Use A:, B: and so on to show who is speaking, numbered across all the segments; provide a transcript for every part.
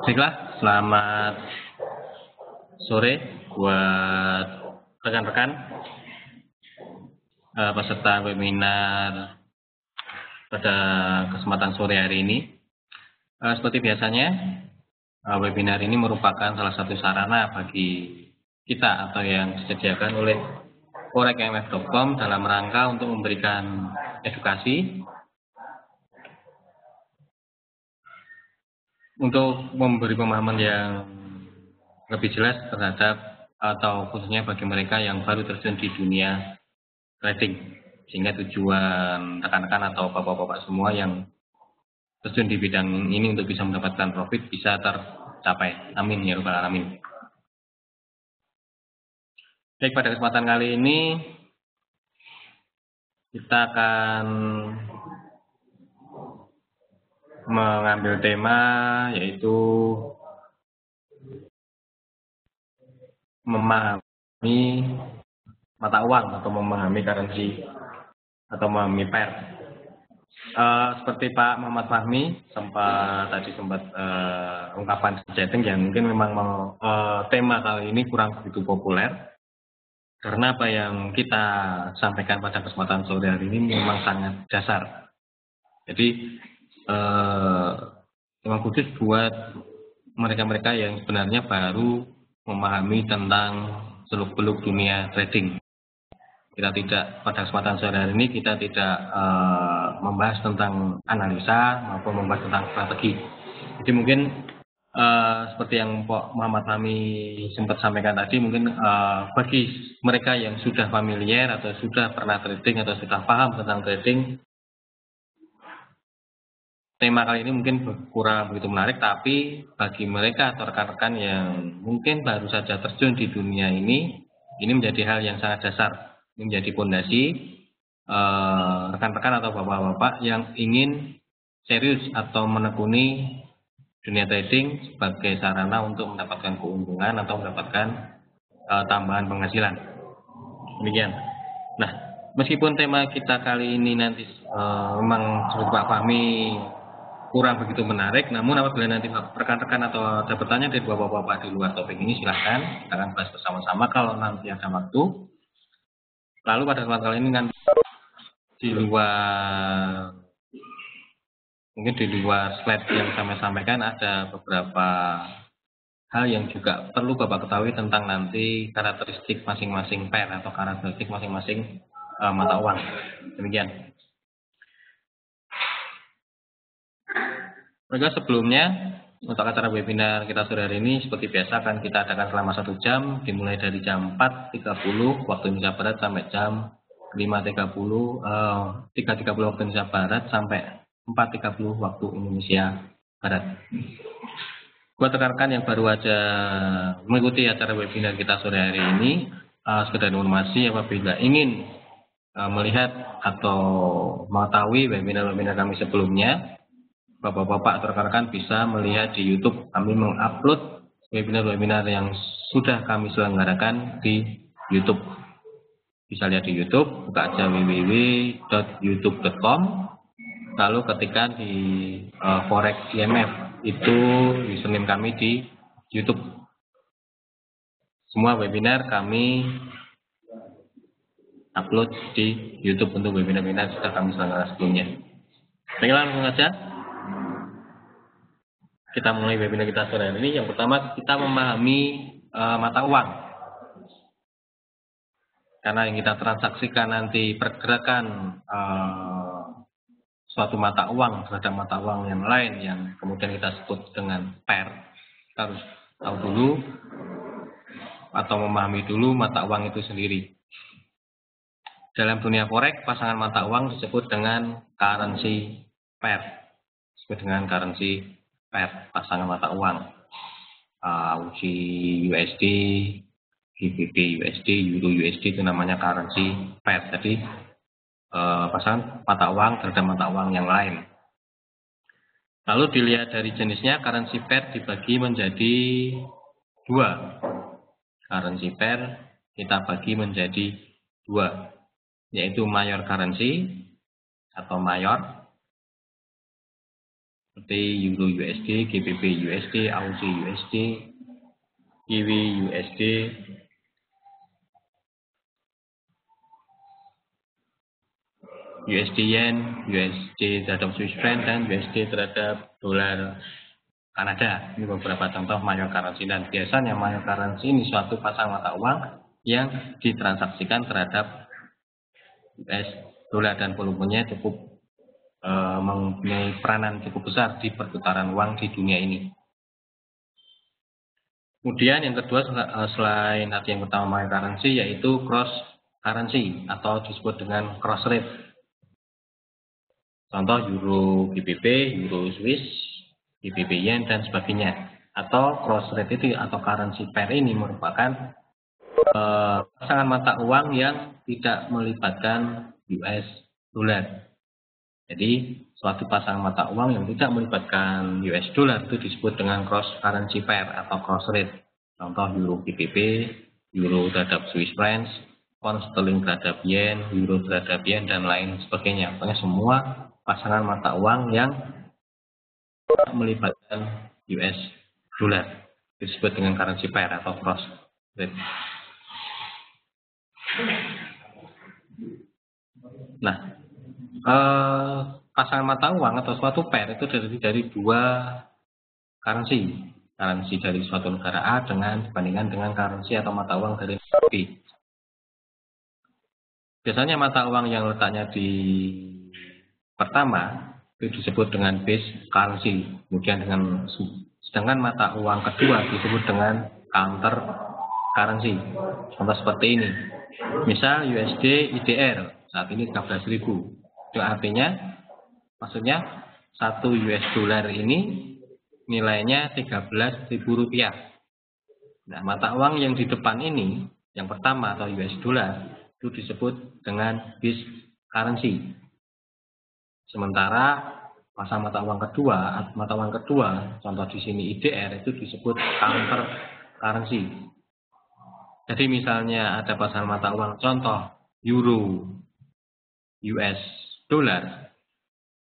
A: Baiklah, selamat sore buat rekan-rekan peserta webinar pada kesempatan sore hari ini. Seperti biasanya, webinar ini merupakan salah satu sarana bagi kita atau yang disediakan oleh forekimf.com dalam rangka untuk memberikan edukasi untuk memberi pemahaman yang lebih jelas terhadap atau khususnya bagi mereka yang baru terjun di dunia trading, sehingga tujuan rekan-rekan atau bapak-bapak semua yang terjun di bidang ini untuk bisa mendapatkan profit bisa tercapai. Amin ya rabbal alamin. Baik, pada kesempatan kali ini kita akan mengambil tema yaitu memahami mata uang atau memahami currency atau memahami pair. Seperti Pak Muhammad Fahmi sempat ungkapan chatting yang mungkin memang tema kali ini kurang begitu populer karena apa yang kita sampaikan pada kesempatan sore hari ini memang sangat dasar. Jadi memang khusus buat mereka-mereka yang sebenarnya baru memahami tentang seluk-beluk dunia trading. Kita tidak, pada kesempatan sore hari ini kita tidak membahas tentang analisa maupun membahas tentang strategi. Jadi mungkin seperti yang Pak Muhammad Fahmi sempat sampaikan tadi, mungkin bagi mereka yang sudah familiar atau sudah pernah trading atau sudah paham tentang trading, tema kali ini mungkin kurang begitu menarik, tapi bagi mereka atau rekan-rekan yang mungkin baru saja terjun di dunia ini menjadi hal yang sangat dasar, ini menjadi fondasi rekan-rekan atau bapak-bapak yang ingin serius atau menekuni dunia trading sebagai sarana untuk mendapatkan keuntungan atau mendapatkan tambahan penghasilan. Demikian. Nah, meskipun tema kita kali ini nanti memang seperti Pak Fahmi kurang begitu menarik, namun apabila nanti rekan-rekan atau ada pertanyaan dari bapak-bapak di luar topik ini, silahkan kita akan bahas bersama-sama kalau nanti ada waktu. Lalu pada kesempatan kali ini nanti mungkin di luar slide yang saya sampaikan ada beberapa hal yang juga perlu Bapak ketahui tentang nanti karakteristik masing-masing pair atau karakteristik masing-masing mata uang. Demikian. Maka sebelumnya untuk acara webinar kita sore hari ini seperti biasa akan kita adakan selama 1 jam, dimulai dari jam 4.30 waktu Indonesia Barat sampai jam 3.30 waktu Indonesia Barat sampai 4.30 waktu Indonesia Barat. Buat rekan-rekan yang baru aja mengikuti acara webinar kita sore hari ini, sekedar informasi apabila ingin melihat atau mengetahui webinar-webinar kami sebelumnya, bapak-bapak atau rekan-rekan bisa melihat di YouTube. Kami mengupload webinar-webinar yang sudah kami selenggarakan di YouTube. Bisa lihat di YouTube, buka aja www.youtube.com. Lalu ketika di Forex IMF itu username kami di YouTube. Semua webinar kami upload di YouTube untuk webinar-webinar sudah kami selenggarakan sebelumnya. Baiklah, langsung saja kita mulai webinar kita sore hari ini. Yang pertama kita memahami mata uang. Karena yang kita transaksikan nanti pergerakan suatu mata uang terhadap mata uang yang lain yang kemudian kita sebut dengan pair. Kita harus tahu dulu atau memahami dulu mata uang itu sendiri. Dalam dunia forex, pasangan mata uang disebut dengan currency pair. Disebut dengan currency pair, pasangan mata uang. AUD USD, GBP USD, Euro USD itu namanya currency pair. Jadi pasangan mata uang terhadap mata uang yang lain. Lalu dilihat dari jenisnya, currency pair dibagi menjadi 2. Currency pair kita bagi menjadi 2, yaitu major currency atau mayor. seperti Euro USD, GBP USD, Aussie USD, Kiwi USD, USD Yen, USD terhadap Swiss franc, dan USD terhadap dolar Kanada. Ini beberapa contoh major currency, dan biasanya major currency ini suatu pasang mata uang yang ditransaksikan terhadap US dolar dan volumenya cukup mempunyai peranan cukup besar di perputaran uang di dunia ini. Kemudian yang kedua selain tadi yang pertama major currency yaitu cross currency atau disebut dengan cross rate. Contoh Euro GBP, Euro Swiss, GBP Yen, dan sebagainya. Atau cross rate itu atau currency pair ini merupakan pasangan mata uang yang tidak melibatkan US dollar. Jadi suatu pasangan mata uang yang tidak melibatkan US dollar itu disebut dengan cross currency pair atau cross rate. Contoh Euro GBP, Euro terhadap Swiss francs, pound sterling terhadap yen, euro terhadap yen, dan lain sebagainya. Pokoknya semua pasangan mata uang yang melibatkan US dollar disebut dengan currency pair atau cross rate. Nah, pasangan mata uang atau suatu pair itu terdiri dari dua currency dari suatu negara A dibandingkan dengan currency atau mata uang dari negara B. Biasanya mata uang yang letaknya di pertama itu disebut dengan base currency, kemudian sedangkan mata uang kedua disebut dengan counter currency. Contoh seperti ini, misal USD IDR saat ini 13.000, itu artinya maksudnya 1 US dollar ini nilainya Rp13.000. Nah, mata uang yang di depan ini yang pertama atau US dollar itu disebut dengan base currency. Sementara pasang mata uang kedua, contoh di sini IDR itu disebut counter currency. Jadi misalnya ada pasangan mata uang contoh euro US dollar,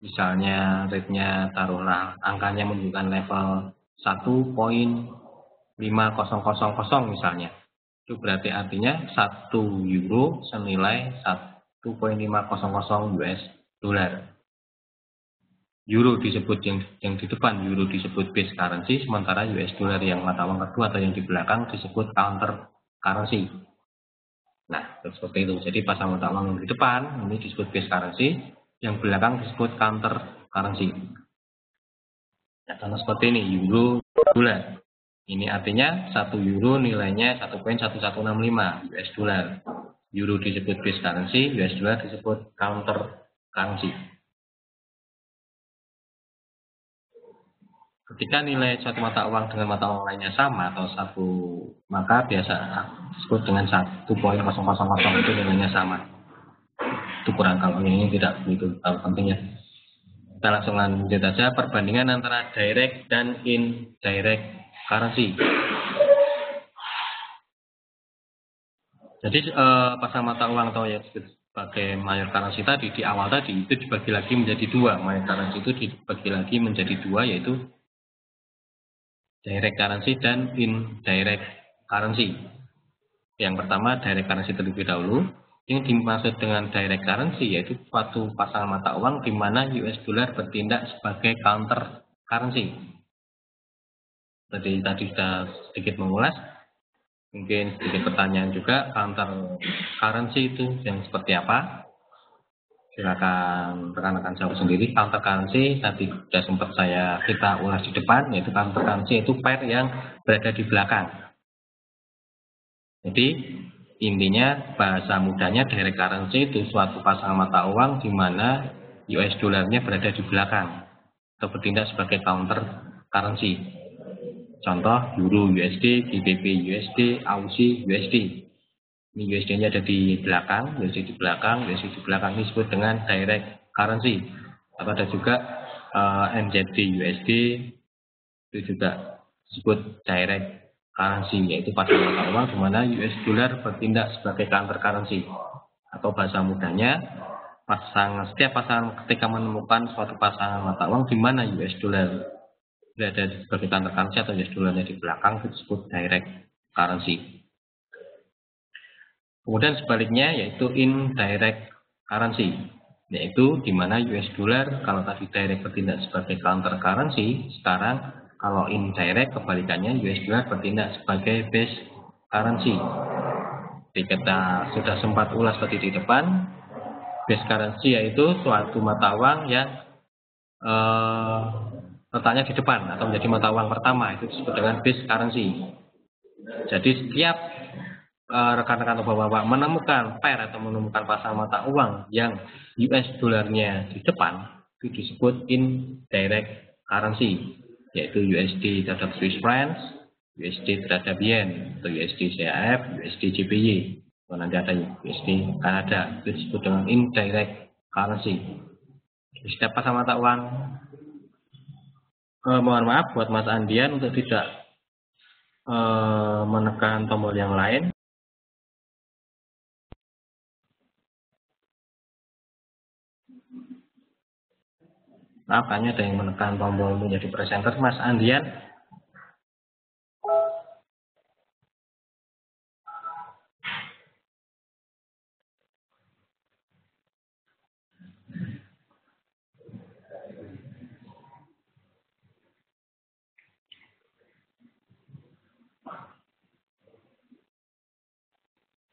A: misalnya rate-nya taruhlah angkanya menunjukkan level 1.5000 misalnya. Itu berarti artinya 1 euro senilai 1.500 US dollar. Euro disebut yang di depan, euro disebut base currency, sementara US dollar yang mata uang kedua atau yang di belakang disebut counter currency. Nah, seperti itu. Jadi pasang mata uang yang di depan ini disebut base currency, yang belakang disebut counter currency. Nah, contoh seperti ini, euro dolar. Ini artinya 1 euro nilainya 1.1165 US dollar. Euro disebut base currency, US dollar disebut counter currency. Ketika nilai suatu mata uang dengan mata uang lainnya sama atau satu, maka biasa disebut dengan 1.000 itu nilainya sama. Itu kurang, kalau ini tidak begitu penting ya. Kita langsung lanjut saja perbandingan antara direct dan indirect currency. Jadi pasang mata uang atau yang disebut sebagai major currency tadi di awal tadi itu dibagi lagi menjadi dua. Major currency itu dibagi lagi menjadi dua, yaitu direct currency dan indirect currency. Yang pertama direct currency terlebih dahulu. Yang dimaksud dengan direct currency yaitu suatu pasangan mata uang di mana US dollar bertindak sebagai counter currency. Jadi tadi sudah sedikit mengulas. Mungkin sedikit pertanyaan juga, counter currency itu yang seperti apa? Silakan rekan-rekan jawab sendiri. Counter currency tadi sudah sempat kita ulas di depan, yaitu counter currency itu pair yang berada di belakang. Jadi intinya bahasa mudahnya direct currency itu suatu pasangan mata uang di mana US dollarnya berada di belakang atau bertindak sebagai counter currency. Contoh euro USD, GBP USD, Aussie USD. Ini USD-nya ada di belakang, USD di belakang ini disebut dengan direct currency. Atau ada juga NZD USD, itu juga disebut direct currency, yaitu pasangan mata uang di mana US dollar bertindak sebagai counter currency. Atau bahasa mudahnya setiap pasangan ketika menemukan suatu pasangan mata uang di mana US dollar berada sebagai counter currency atau US dollarnya di belakang, itu disebut direct currency. Kemudian sebaliknya yaitu indirect currency, yaitu di mana US dollar kalau tadi direct bertindak sebagai counter currency, sekarang kalau indirect kebalikannya US dollar bertindak sebagai base currency. Jadi kita sudah sempat ulas tadi di depan, base currency yaitu suatu mata uang yang letaknya di depan atau menjadi mata uang pertama, itu disebut dengan base currency. Jadi setiap rekan-rekan atau bapak-bapak menemukan pair atau menemukan pasangan mata uang yang US dollarnya di depan, itu disebut indirect currency, yaitu USD terhadap Swiss francs, USD terhadap yen, atau USD CHF, USD JPY, atau nanti ada USD Kanada, itu disebut dengan indirect currency. Setiap pasangan mata uang, mohon maaf buat Mas Andian untuk tidak menekan tombol yang lain. Maaf, hanya ada yang menekan tombol menjadi presenter, Mas Andian.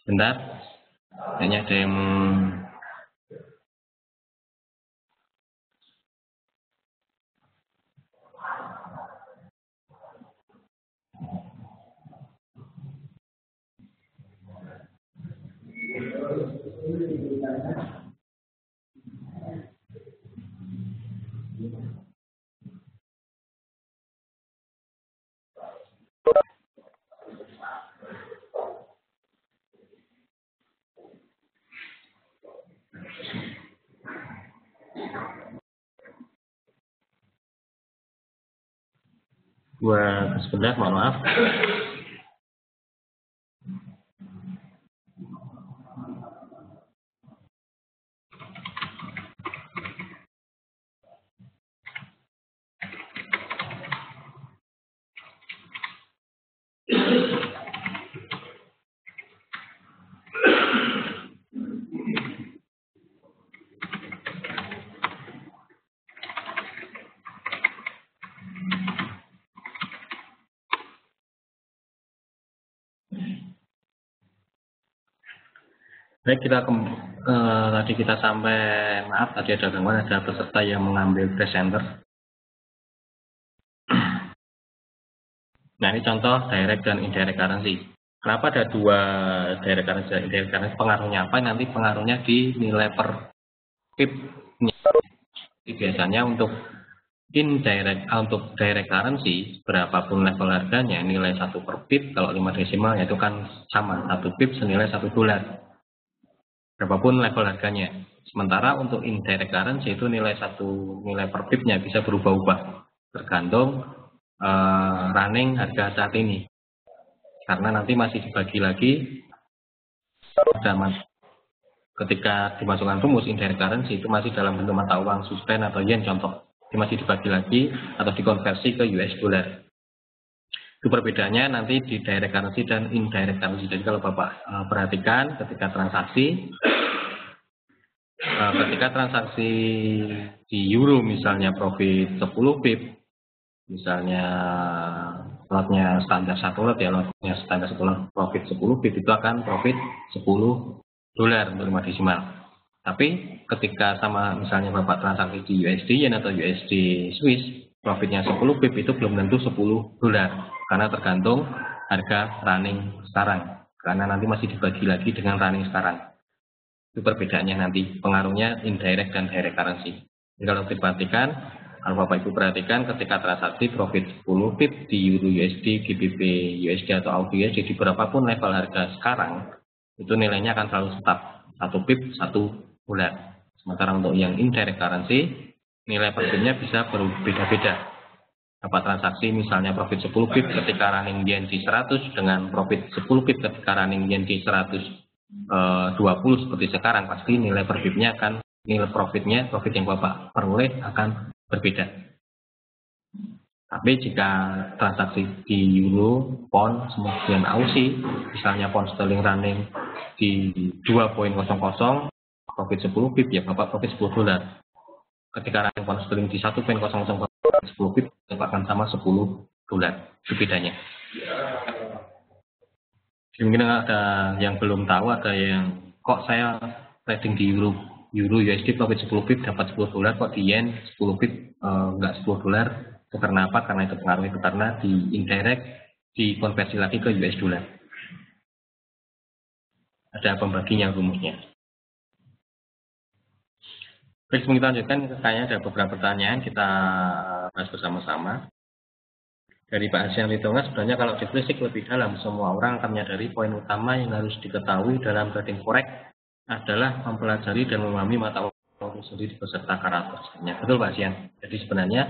A: Bentar, hanya ada yang buat sebentar, mohon maaf. Baik, tadi kita sampai, maaf tadi ada gangguan, ada peserta yang mengambil presenter. Nah, ini contoh direct dan indirect currency. Kenapa ada dua direct currency dan indirect currency? Pengaruhnya apa? Nanti pengaruhnya di nilai per pip-nya. Biasanya untuk direct currency, berapapun level harganya, nilai 1 per pip, kalau 5 desimal itu kan sama, 1 pip senilai 1 dolar. Berapapun level harganya. Sementara untuk indirect currency itu nilai per pipnya bisa berubah-ubah tergantung running harga saat ini. Karena nanti masih dibagi lagi ketika dimasukkan rumus indirect currency itu masih dalam bentuk mata uang Swiss franc atau yen contoh. Itu masih dibagi lagi atau dikonversi ke US dollar. Itu perbedaannya nanti di direct currency dan indirect currency. Jadi kalau Bapak perhatikan ketika transaksi di euro misalnya profit 10 pip, misalnya lotnya standar 1 lot ya, lotnya standar 1 lot profit 10 pip, itu akan profit 10 dolar untuk 5 desimal. Tapi ketika sama misalnya Bapak transaksi di USD yen atau USD Swiss, profitnya 10 pip itu belum tentu 10 dolar. Karena tergantung harga running sekarang. Karena nanti masih dibagi lagi dengan running sekarang. Itu perbedaannya nanti. Pengaruhnya indirect dan direct currency. Jadi kalau diperhatikan, kalau Bapak Ibu perhatikan ketika transaksi profit 10 pip di Euro USD, GBP USD atau AUD USD di berapapun level harga sekarang, itu nilainya akan selalu tetap 1 pip 1 dolar. Sementara untuk yang indirect currency, nilai per pipnya bisa berbeda-beda. Dapat transaksi misalnya profit 10 pip ketika running yen di 100 dengan profit 10 pip ketika running yen di 120 seperti sekarang, pasti nilai per pipnya akan nilai profit yang Bapak peroleh akan berbeda. Tapi jika transaksi di euro, pound, kemudian Aussie, misalnya pound sterling running di 2.00, profit 10 pip, ya Bapak profit 10 dolar. Ketika running pound sterling di 1.00, 10 pip, Bapak akan sama 10 dolar. Itu bedanya. Mungkin ada yang belum tahu, ada yang kok saya trading di euro USD profit 10 pip dapat 10 dolar, kok di yen 10 pip enggak 10 dolar. Itu karena apa? Karena itu pengaruh itu karena di indirect dikonversi lagi ke US dollar. Ada pembaginya rumusnya. Baik, sebelum kita lanjutkan, kayaknya ada beberapa pertanyaan kita bahas bersama-sama. Dari Pak Asian Litonga, sebenarnya kalau ditelisik lebih dalam, semua orang akan menyadari poin utama yang harus diketahui dalam trading forex adalah mempelajari dan memahami mata uang sendiri beserta karakteristiknya. Betul Pak Asian? Jadi sebenarnya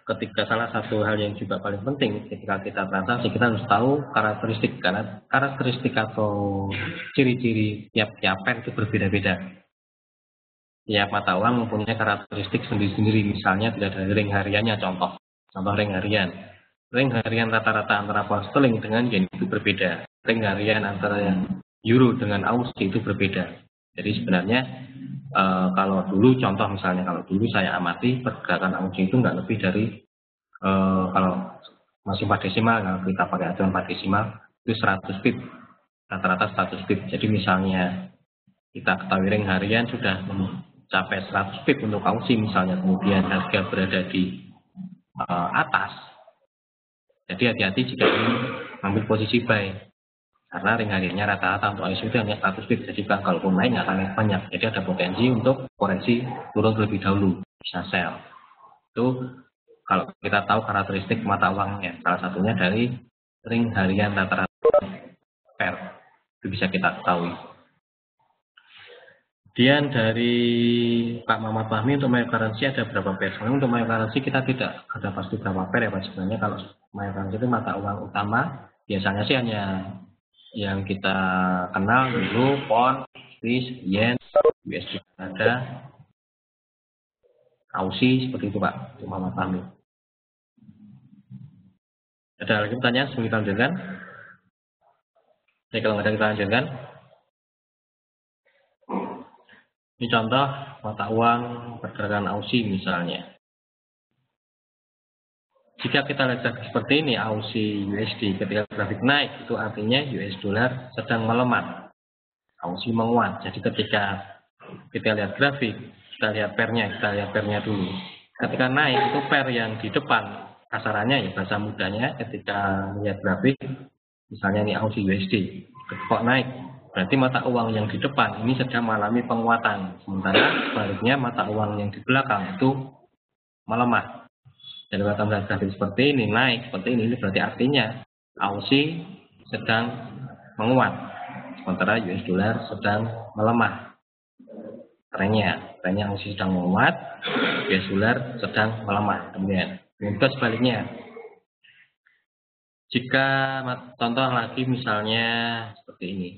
A: ketika salah satu hal yang juga paling penting ketika kita transaksi, kita harus tahu karakteristik, karena karakteristik atau ciri-ciri tiap pair itu berbeda-beda. Tiap mata uang mempunyai karakteristik sendiri-sendiri. Misalnya tidak ada ring hariannya, contoh ring harian. Ring harian rata-rata antara pound sterling dengan yen itu berbeda. Ring harian antara euro dengan Aussie itu berbeda. Jadi sebenarnya kalau dulu contoh misalnya, kalau dulu saya amati pergerakan Aussie itu nggak lebih dari kalau masih 4 desimal, kalau kita pakai acuan 4 desimal itu 100 pip, rata-rata 100 pip. Jadi misalnya kita ketahui ring harian sudah mencapai 100 pip untuk Aussie misalnya, kemudian harga berada di atas, jadi hati-hati jika ingin ambil posisi buy, karena ring hariannya rata-rata untuk Aussie itu hanya 100 pip, jadi kalaupun naik nggak akan banyak, jadi ada potensi untuk koreksi turun terlebih dahulu, bisa sell. Itu kalau kita tahu karakteristik mata uangnya, salah satunya dari ring harian rata-rata pair, itu bisa kita ketahui. Kemudian dari Pak Muhammad Fahmi, untuk mayo currency ada berapa pair? Sebenarnya untuk mayo currency kita tidak ada pasti berapa pair ya Pak. Sebenarnya kalau mayo currency itu mata uang utama, biasanya sih hanya yang kita kenal dulu, pound, Swiss, yen, USD ada, Aussie, seperti itu Pak, Pak Muhammad Fahmi. Ada lagi pertanyaan sebelum kita lanjutkan? Jadi kalau nggak ada kita lanjutkan. Ini contoh mata uang pergerakan Aussie misalnya. Jika kita lihat grafik seperti ini, Aussie USD, ketika grafik naik itu artinya US dollar sedang melemah, Aussie menguat. Jadi ketika kita lihat grafik, kita lihat pairnya dulu. Ketika naik itu pair yang di depan, kasarannya ya bahasa mudanya, ketika lihat grafik, misalnya ini Aussie USD, kok naik, berarti mata uang yang di depan ini sedang mengalami penguatan, sementara sebaliknya mata uang yang di belakang itu melemah. Dan kalau kita melihat grafik seperti ini, naik seperti ini berarti artinya Aussie sedang menguat, sementara US dollar sedang melemah. Trennya Aussie sedang menguat, US dollar sedang melemah. Kemudian juga sebaliknya. Jika contoh lagi misalnya seperti ini.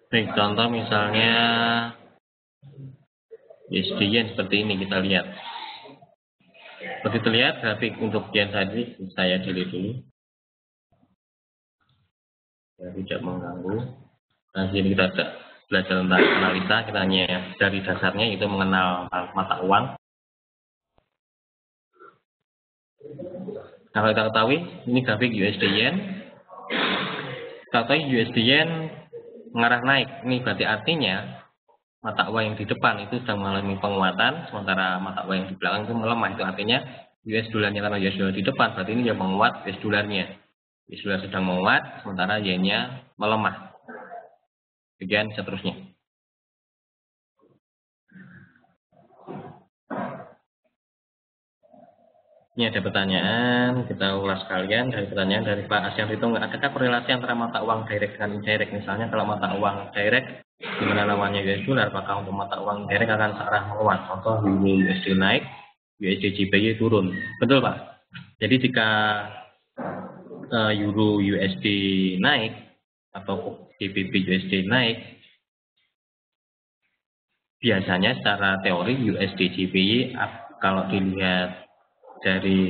A: Baik, contoh misalnya USD yen seperti ini kita lihat. Seperti terlihat grafik untuk yen tadi saya delete dulu. Ya, tidak mengganggu. Nah, jadi kita belajar tentang analisa, kita hanya dari dasarnya itu mengenal mata uang. Nah, kalau kita ketahui ini grafik USD yen. Kita ketahui USD yen mengarah naik. Ini berarti artinya mata uang yang di depan itu sedang mengalami penguatan, sementara mata uang yang di belakang itu melemah. Itu artinya US dollarnya, karena US dollar di depan, berarti ini yang menguat US dollarnya. US dollar sedang menguat, sementara yen-nya melemah. Demikian seterusnya. Ini ada pertanyaan, kita ulas sekalian dari pertanyaan dari Pak Asian Rito. Adakah korelasi antara mata uang direct dengan indirect? Misalnya kalau mata uang direct, di mana lawannya US dollar, apakah untuk mata uang direct akan searah menguat? Contoh Euro USD naik, USD JPY turun. Betul Pak. Jadi jika Euro USD naik atau GBP USD naik, biasanya secara teori USD JPY kalau dilihat dari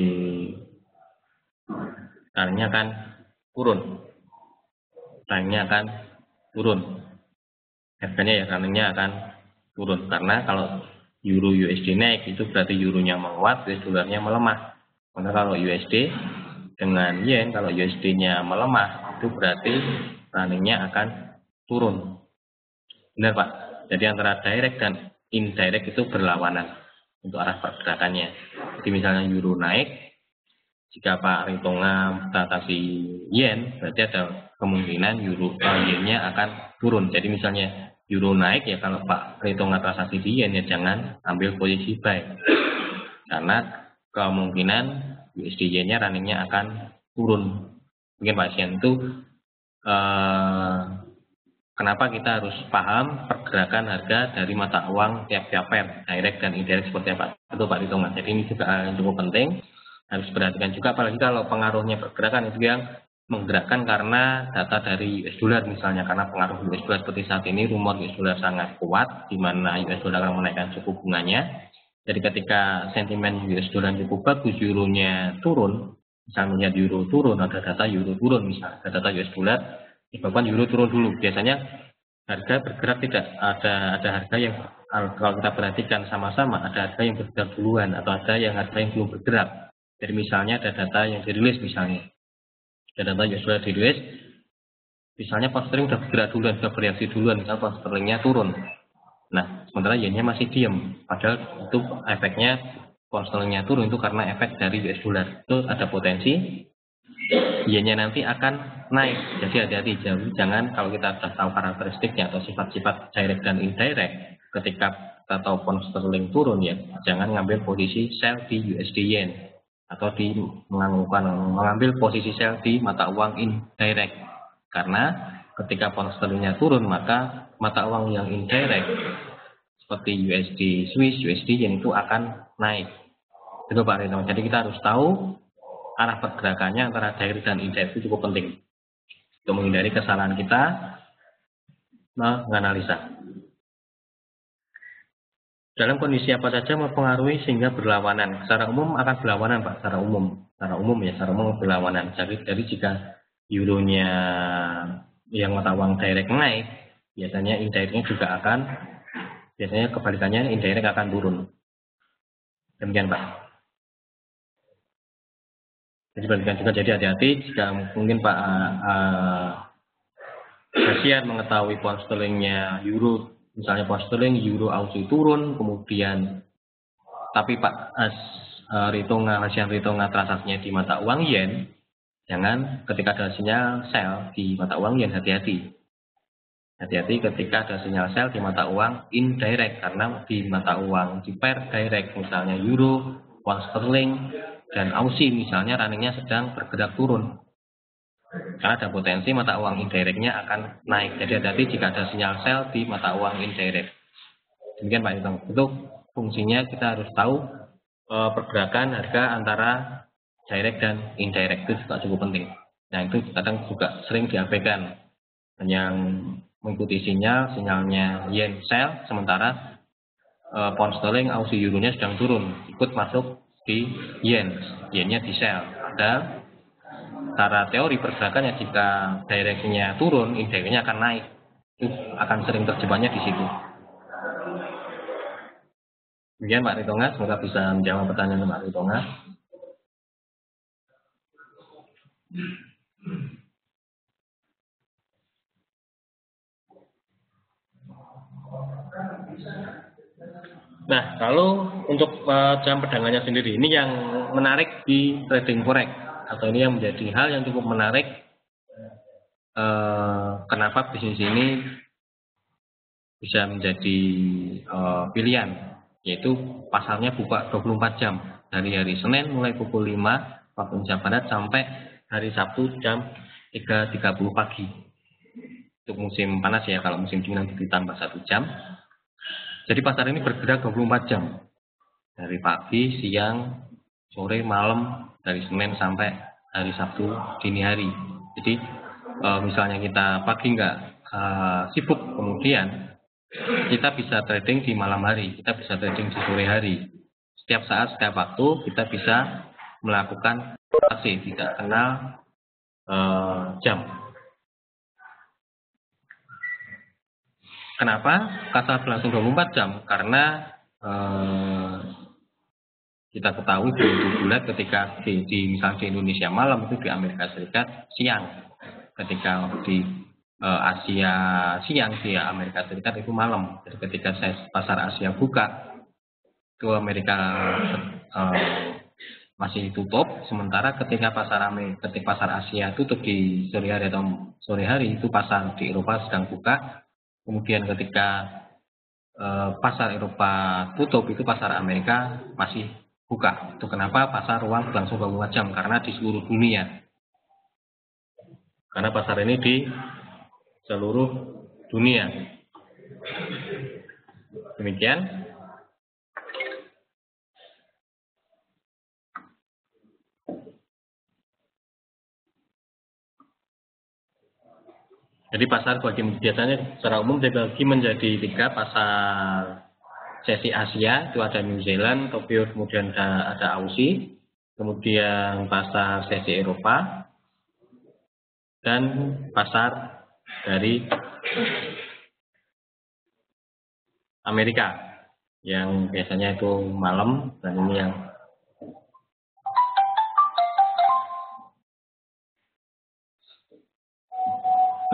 A: trennya akan turun, harganya ya trennya akan turun, karena kalau Euro USD naik itu berarti euronya menguat, US dollarnya melemah. Karena kalau USD dengan yen, kalau USD-nya melemah itu berarti runningnya akan turun. Benar Pak. Jadi antara direct dan indirect itu berlawanan untuk arah pergerakannya. Jadi misalnya euro naik, jika Pak Ritonga transaksi yen, berarti ada kemungkinan yen-nya akan turun. Jadi misalnya euro naik, ya kalau Pak Ritonga transaksi di yen, ya jangan ambil posisi buy. Karena kemungkinan USD yen-nya runningnya akan turun. Mungkin Pak Sian itu kenapa kita harus paham pergerakan harga dari mata uang tiap-tiap pair, direct dan indirect seperti apa. Itu Pak Ritonga. Jadi ini juga cukup penting, harus perhatikan juga, apalagi kalau pengaruhnya pergerakan itu yang menggerakkan karena data dari US dollar misalnya, karena pengaruh US dollar seperti saat ini rumor US dollar sangat kuat, di mana US dollar akan menaikkan suku bunganya. Jadi ketika sentimen US dollar cukup bagus, euronya turun, misalnya euro turun, ada data euro turun, misalnya ada data US dollar, menyebabkan euro turun dulu. Biasanya harga bergerak tidak ada harga yang, kalau kita perhatikan sama-sama, ada harga yang bergerak duluan atau ada yang harga yang belum bergerak. Jadi misalnya ada data yang dirilis, misalnya ada data yang sudah dirilis, misalnya pound sterling sudah bergerak duluan, sudah bereaksi duluan, misalnya pound sterlingnya turun. Nah, sementara yen-nya masih diam, padahal itu efeknya pound sterlingnya turun itu karena efek dari US dollar. Itu ada potensi yen-nya nanti akan naik. Jadi hati-hati, jangan kalau kita sudah tahu karakteristiknya atau sifat-sifat direct dan indirect, ketika kita tahu pound sterling turun, ya jangan ngambil posisi sell di USD yen atau mengambil posisi sell di mata uang indirect. Karena ketika pound sterlingnya turun, maka mata uang yang indirect seperti USD Swiss, USD yen itu akan naik. Itu Pak Rino. Jadi kita harus tahu arah pergerakannya antara direct dan indirect itu cukup penting untuk menghindari kesalahan kita menganalisa. Dalam kondisi apa saja mempengaruhi sehingga berlawanan? Secara umum akan berlawanan Pak, secara umum berlawanan. Jadi jika euronya yang mata uang direct naik, biasanya indirectnya juga akan, biasanya kebalikannya indirect akan turun. Demikian Pak. Jadi balikan juga, jadi hati-hati jika mungkin Pak Kasihan mengetahui pound sterlingnya euro, misalnya pound sterling euro Aussie turun, kemudian tapi Pak Asian Ritonga transaksinya di mata uang yen, jangan ketika ada sinyal sell di mata uang yen, hati-hati ketika ada sinyal sell di mata uang indirect, karena di mata uang di pair direct misalnya euro, pound sterling dan Aussie misalnya runningnya sedang bergerak turun, karena ada potensi mata uang indirectnya akan naik. Jadi hati-hati jika ada sinyal sell di mata uang indirect. Demikian Pak Yutong. Itu fungsinya kita harus tahu pergerakan harga antara direct dan indirect, itu juga cukup penting. Nah itu kadang juga sering diabaikan, yang mengikuti sinyalnya yen sell, sementara pound sterling Aussie euro-nya sedang turun, ikut masuk di yen-nya di sell. Ada cara teori pergerakannya, jika directnya turun, indirectnya akan naik. Itu akan sering terjebaknya di situ. Demikian Pak Ritonga, semoga bisa menjawab pertanyaan Pak Ritonga. Nah, kalau untuk jam perdagangannya sendiri, ini yang menarik di trading forex, atau ini yang menjadi hal yang cukup menarik. Kenapa bisnis ini bisa menjadi pilihan, yaitu pasarnya buka 24 jam dari hari Senin mulai pukul 5 waktu Indonesia Barat sampai hari Sabtu jam 3.30 pagi. Untuk musim panas ya, kalau musim dingin nanti ditambah 1 jam. Jadi pasar ini bergerak 24 jam. Dari pagi, siang, sore, malam, dari Senin sampai hari Sabtu dini hari. Jadi misalnya kita pagi nggak sibuk, kemudian kita bisa trading di malam hari, kita bisa trading di sore hari. Setiap saat, setiap waktu kita bisa melakukan transaksi, tidak kenal jam. Kenapa pasar berlangsung 24 jam? Karena kita ketahui begitu bulat ketika misalnya di Indonesia malam, itu di Amerika Serikat siang. Ketika di Asia siang, di Amerika Serikat itu malam. Jadi ketika pasar Asia buka, itu Amerika masih tutup. Sementara ketika pasar Asia tutup di sore hari atau sore hari, itu pasar di Eropa sedang buka. Kemudian ketika pasar Eropa tutup, itu pasar Amerika masih buka. Itu kenapa pasar uang berlangsung 24 jam, karena di seluruh dunia. Karena pasar ini di seluruh dunia. Demikian. Jadi pasar biasanya secara umum dibagi menjadi 3 pasar sesi Asia, itu ada New Zealand, Tokyo, kemudian ada Aussie, kemudian pasar sesi Eropa, dan pasar dari Amerika yang biasanya itu malam, dan ini yang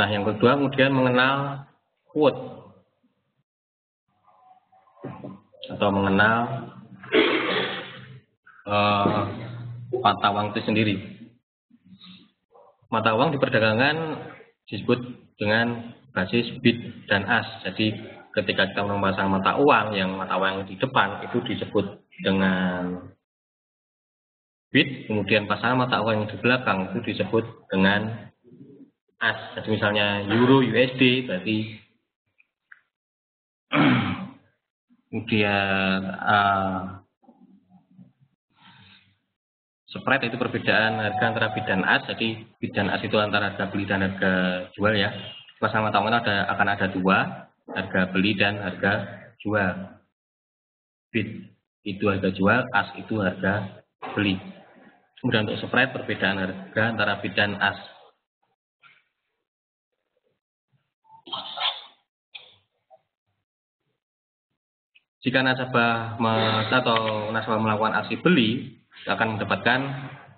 A: yang kedua kemudian mengenal quote atau mengenal mata uang itu sendiri. Mata uang di perdagangan disebut dengan basis bid dan ask. Jadi ketika kita memasang mata uang yang di depan itu disebut dengan bid, kemudian pasangan mata uang yang di belakang itu disebut dengan ask. Jadi misalnya Euro USD berarti kemudian spread itu perbedaan harga antara bid dan ask. Jadi bid dan ask itu antara harga beli dan harga jual ya. Pasang mata uang akan ada 2, harga beli dan harga jual. Bid itu harga jual, ask itu harga beli. Kemudian untuk spread perbedaan harga antara bid dan ask. Jika nasabah melakukan aksi beli, akan mendapatkan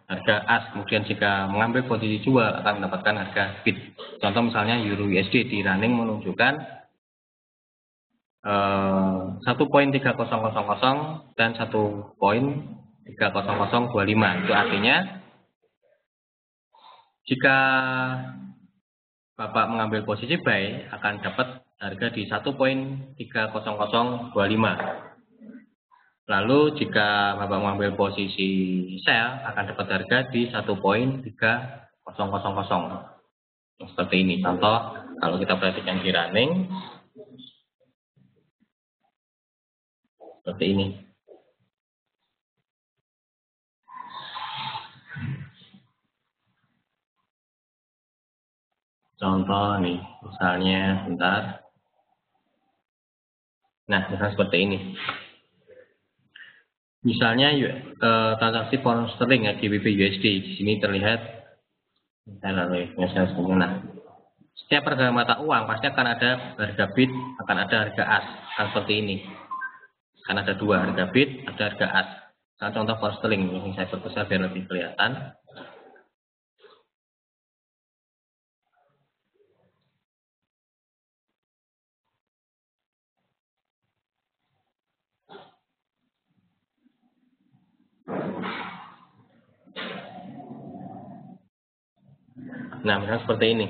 A: harga ask. Kemudian jika mengambil posisi jual, akan mendapatkan harga bid. Contoh misalnya Euro USD di running menunjukkan 1.3000 dan 1.3025. Itu artinya jika Bapak mengambil posisi buy, akan dapat harga di 1.3025. Lalu jika Bapak mengambil posisi sell, akan dapat harga di 1.3000. Seperti ini. Contoh, kalau kita perhatikan di running, seperti ini. Contoh nih, misalnya bentar. Nah, misalnya seperti ini. Misalnya transaksi pound sterling ya, GBP USD. Di sini terlihat setiap harga mata uang pasti akan ada harga bid, akan ada harga ask. Kan seperti ini. Kan ada 2, harga bid, ada harga ask. Contoh pound sterling, ini saya perbesar biar lebih kelihatan. Nah, misalnya seperti ini.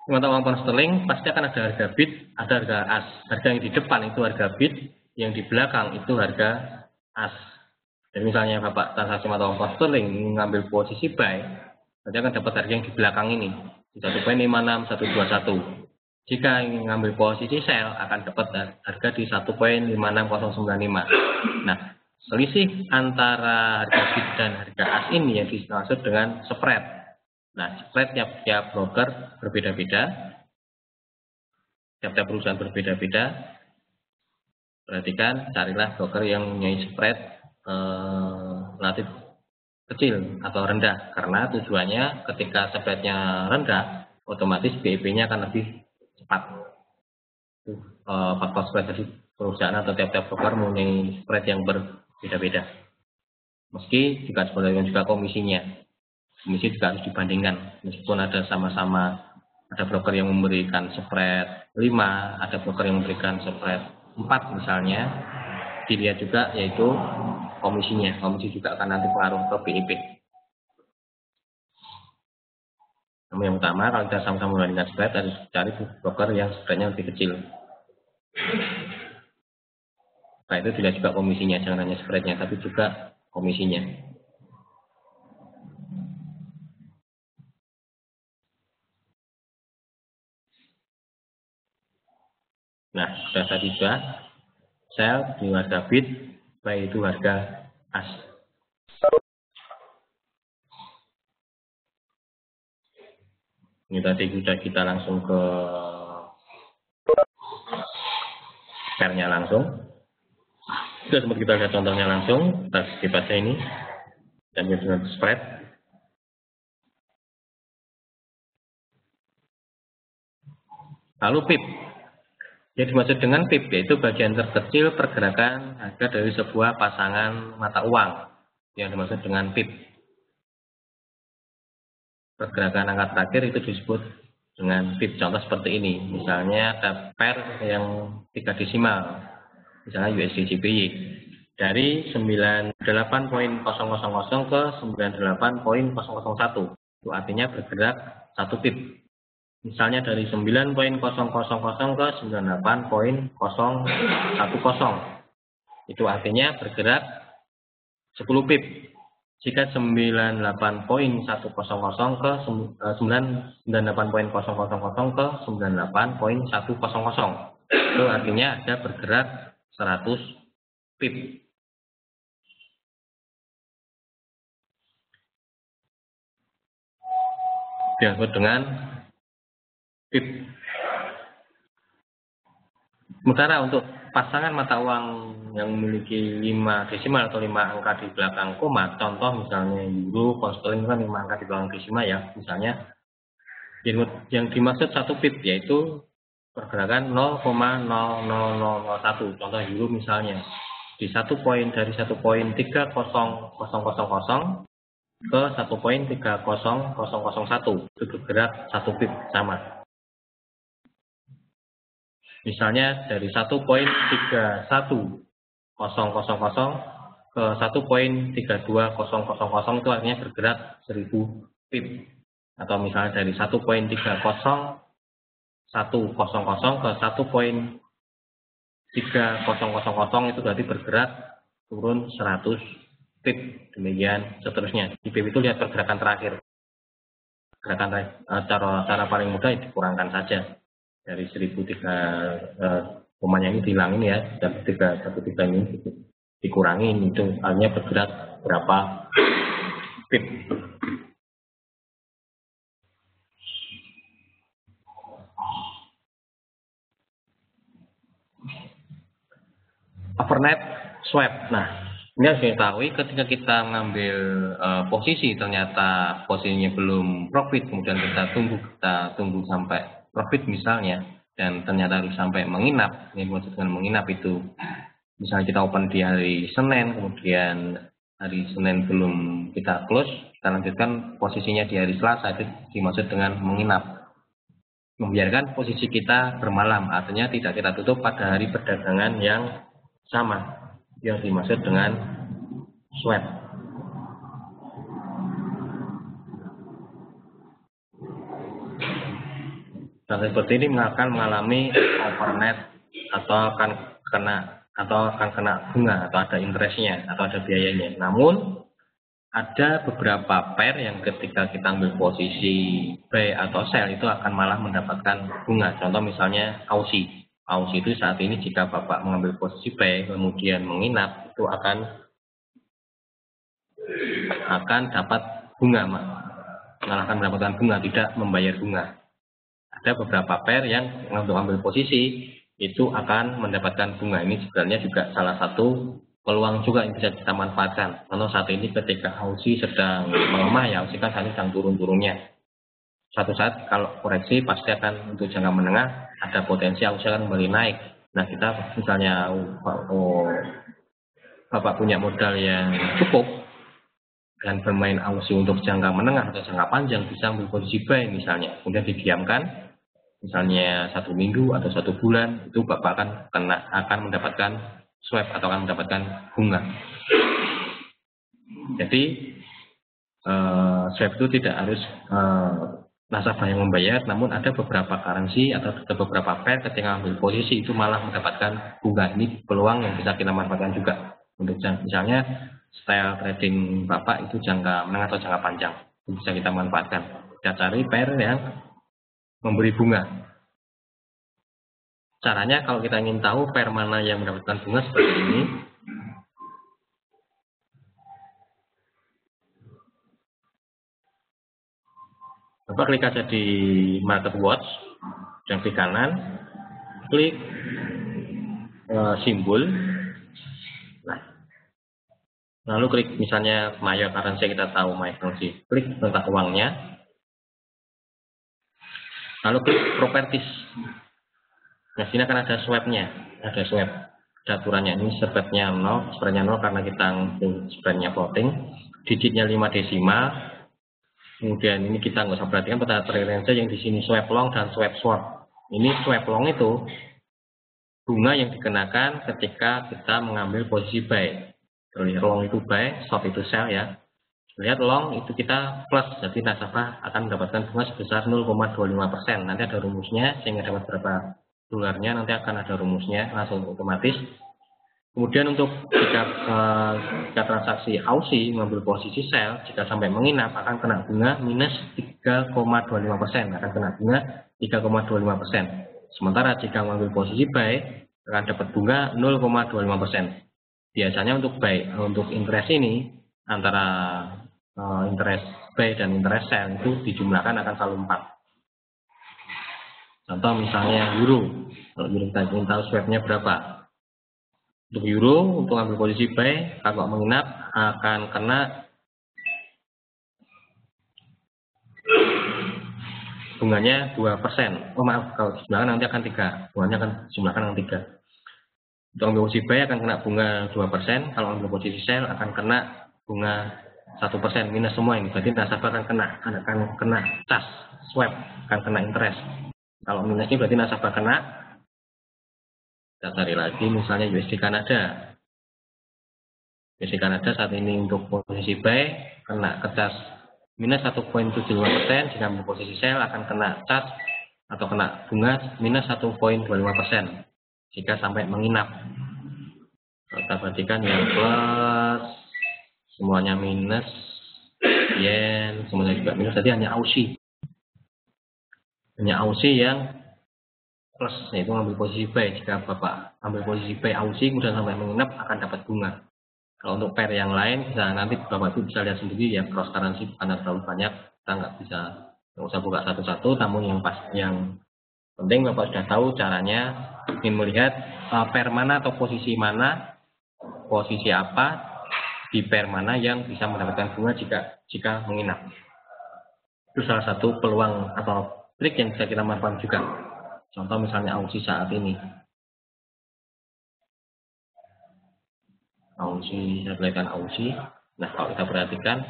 A: Mata uang pound sterling pasti akan ada harga bid, ada harga as. Harga yang di depan itu harga bid, yang di belakang itu harga as. Jadi misalnya Bapak transaksi mata uang pound sterling mengambil posisi buy, nanti akan dapat harga yang di belakang ini, di 1.56121. Jika ingin mengambil posisi sell, akan dapat harga di 1.56095. Nah, selisih antara harga bid dan harga as ini yang dimaksud dengan spread. Nah, spreadnya tiap broker berbeda-beda, tiap perusahaan berbeda-beda. Perhatikan, carilah broker yang mempunyai spread relatif kecil atau rendah, karena tujuannya ketika spreadnya rendah, otomatis BIP-nya akan lebih cepat. Faktor spread dari perusahaan atau tiap-tiap broker mempunyai spread yang berbeda-beda. Meski juga sebenarnya juga komisinya. Komisi juga harus dibandingkan, meskipun ada sama-sama, ada broker yang memberikan spread 5, ada broker yang memberikan spread 4 misalnya, dilihat juga yaitu komisinya. Komisi juga akan nanti pengaruh ke BIP. Namun yang utama kalau kita sama-sama membandingkan spread, harus cari broker yang spreadnya lebih kecil. Nah, itu dilihat juga komisinya, jangan hanya spreadnya, tapi juga komisinya. Nah, sudah tadi sudah sell di harga bid, buy itu harga as. Ini tadi sudah kita langsung ke pairnya langsung. Sudah sempat kita lihat contohnya langsung, kita dibaca ini dan dengan spread. Lalu PIP. Yang dimaksud dengan PIP yaitu bagian terkecil pergerakan harga dari sebuah pasangan mata uang. Yang dimaksud dengan PIP. Pergerakan angka terakhir itu disebut dengan PIP. Contoh seperti ini. Misalnya ada pair yang 3 desimal. Misalnya USD JPY. Dari 98.000 ke 98.001. Itu artinya bergerak 1 PIP. Misalnya dari 9.000 ke 98.010. Itu artinya bergerak 10 pip. Jika 98.100 ke 98.000 ke 98.100. Itu artinya ada bergerak 100 pip. Disebut dengan PIP. Sementara untuk pasangan mata uang yang memiliki 5 desimal atau 5 angka di belakang koma, contoh misalnya euro, pound sterling kan 5 angka di belakang desimal ya, misalnya yang dimaksud 1 PIP yaitu pergerakan 0,00001. Contoh euro misalnya di 1 poin dari 1.30000 ke 1.30001 itu bergerak 1 PIP sama. Misalnya dari 1.31000 ke 1.32000 itu artinya bergerak 1000 pip. Atau misalnya dari 1.30100 ke 1.3000 itu berarti bergerak turun 100 pip. Demikian seterusnya. Di pip itu lihat pergerakan terakhir. Gerakan cara paling mudah dikurangkan saja. Dari 1003 komanya ini dihilangin ya, dan 13 ini dikurangin, itu artinya bergerak berapa pip. Overnight swap. Nah, ini harus diketahui ketika kita ngambil posisi ternyata posisinya belum profit, kemudian kita tunggu sampai profit misalnya, dan ternyata harus sampai menginap. Yang maksud dengan menginap itu misalnya kita open di hari Senin, kemudian hari Senin belum kita close, kita lanjutkan posisinya di hari Selasa, itu dimaksud dengan menginap. Membiarkan posisi kita bermalam, artinya tidak kita tutup pada hari perdagangan yang sama, yang dimaksud dengan swap. Transaksi seperti ini akan mengalami overnight atau akan kena bunga atau ada interestnya atau ada biayanya. Namun ada beberapa pair yang ketika kita ambil posisi buy atau sell itu akan malah mendapatkan bunga. Contoh misalnya Aussie. Aussie itu saat ini jika Bapak mengambil posisi buy kemudian menginap itu akan dapat bunga, malah akan mendapatkan bunga, tidak membayar bunga. Ada beberapa pair yang untuk ambil posisi itu akan mendapatkan bunga. Ini sebenarnya juga salah satu peluang juga yang bisa kita manfaatkan. Karena saat ini ketika Aussie sedang melemah ya, Aussie kan saat ini sedang turun-turunnya. Suatu saat kalau koreksi pasti akan untuk jangka menengah ada potensi Aussie akan kembali naik. Nah kita misalnya Bapak punya modal yang cukup dan bermain Aussie untuk jangka menengah atau jangka panjang bisa ambil posisi buy misalnya, kemudian didiamkan misalnya 1 minggu atau 1 bulan, itu Bapak akan mendapatkan swap atau akan mendapatkan bunga. Jadi swap itu tidak harus nasabah yang membayar, namun ada beberapa currency atau ada beberapa pair ketika ambil posisi itu malah mendapatkan bunga. Ini peluang yang bisa kita manfaatkan juga untuk misalnya style trading Bapak itu jangka menengah atau jangka panjang, itu bisa kita manfaatkan. Kita cari pair yang memberi bunga. Caranya kalau kita ingin tahu pair mana yang mendapatkan bunga seperti ini, Bapak klik aja di Market Watch dan klik kanan, klik simbol. Nah, lalu klik misalnya Mayo Currency, kita tahu Mayo Currency, klik tentang uangnya, lalu klik Properties. Nah, sini akan ada swapnya, ada swap. Aturannya ini spreadnya 0, karena kita spreadnya floating, digitnya 5 desimal. Kemudian ini kita nggak usah perhatikan pada range yang di sini swap long dan swap short. Ini swap long itu bunga yang dikenakan ketika kita mengambil posisi buy. Lihat long itu buy, short itu sell ya. Lihat long itu kita plus, jadi nasabah akan mendapatkan bunga sebesar 0,25%. Nanti ada rumusnya sehingga dapat berapa dolarnya, nanti akan ada rumusnya langsung otomatis. Kemudian untuk jika transaksi Aussie mengambil posisi sell, jika sampai menginap akan kena bunga minus 3,25%, akan kena bunga 3,25%. Sementara jika mengambil posisi buy akan dapat bunga 0,25%. Biasanya untuk buy, untuk interest ini antara interest buy dan interest sell itu dijumlahkan akan selalu 4. Contoh misalnya euro, kalau euro kita ingin tahu swapnya berapa. Untuk euro, untuk ambil posisi buy, kalau menginap akan kena bunganya 2%. Oh maaf, kalau dijumlahkan nanti akan 3. Bunganya akan dijumlahkan dengan 3. Untuk ambil posisi buy akan kena bunga 2%, kalau ambil posisi sell akan kena bunga 1%, minus semua ini. Berarti nasabah akan kena cas, swap, akan kena interest. Kalau minus ini berarti nasabah kena. Kita cari lagi misalnya USD Kanada. USD Kanada saat ini untuk posisi buy kena cas minus 1,75%, jika ambil posisi sell akan kena cas atau kena bunga minus 1,25% jika sampai menginap. Kita perhatikan yang plus semuanya minus, yen semuanya juga minus, jadi hanya Aussie. Hanya Aussie yang plus, yaitu ambil posisi buy. Jika Bapak ambil posisi buy Aussie kemudian sampai menginap akan dapat bunga. Kalau untuk pair yang lain nanti Bapak itu bisa lihat sendiri ya, cross currency karena terlalu banyak kita nggak usah buka satu-satu, namun yang penting Bapak sudah tahu caranya ingin melihat pair mana atau posisi apa di pair mana yang bisa mendapatkan bunga jika menginap. Itu salah satu peluang atau trik yang bisa kita manfaatkan juga. Contoh misalnya Aussie saat ini. Aussie, saya perlihatkan Aussie. Nah, kalau kita perhatikan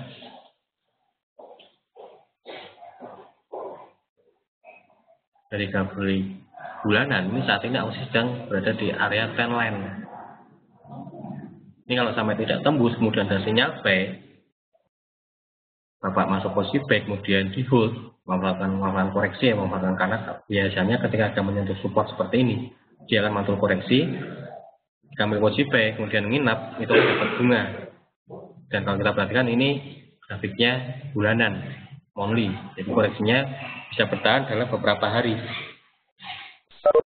A: dari grafik bulanan ini saat ini Aussie sedang berada di area trendline. Ini kalau sampai tidak tembus kemudian ada sinyal buy, Bapak masuk posisi buy kemudian di hold, memanfaatkan koreksi, memanfaatkan kanan. Biasanya ketika ada menyentuh support seperti ini, dia akan mantul koreksi, ambil posisi P, kemudian menginap, itu akan dapat bunga. Dan kalau kita perhatikan ini grafiknya bulanan, monthly, jadi koreksinya bisa bertahan dalam beberapa hari.